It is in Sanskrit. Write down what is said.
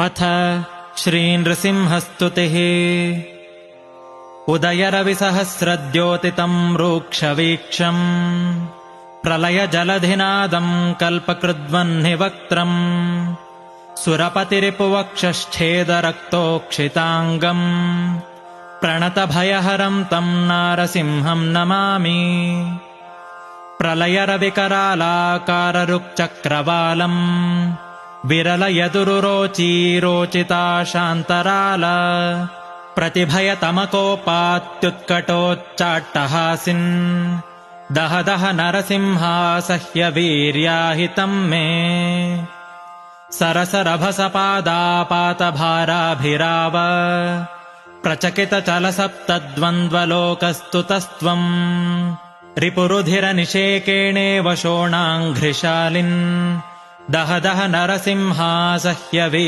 अथ श्रीनृसिंहस्तुतिः। उदयरविसहस्रद्योतितम् रूक्षवीक्षम् प्रलयजलधिनादम् कल्पकृद्वह्निवक्त्रम् सुरपतिरिपुवक्षश्छेदरक्तोक्षिताङ्गम् प्रणतभयहरम् तम् नारसिंहम् नमामि। प्रलयरविकरालाकाररुक्चक्रवालम् विरलयदुरुरोचीरोचिता शान्तराल प्रतिभयतमकोपात्युत्कटोच्चाट्टहासिन् दह दह नरसिंहासह्यवीर्याहितम् मे। सरसरभसपादापातभाराभिराव प्रचकितचलसप्तद्वन्द्वलोकस्तुतस्त्वम् रिपुरुधिरनिषेकेणेव शोणाङ्घ्रिशालिन् दह दह नरसिंहासह्यवीर्याहितम्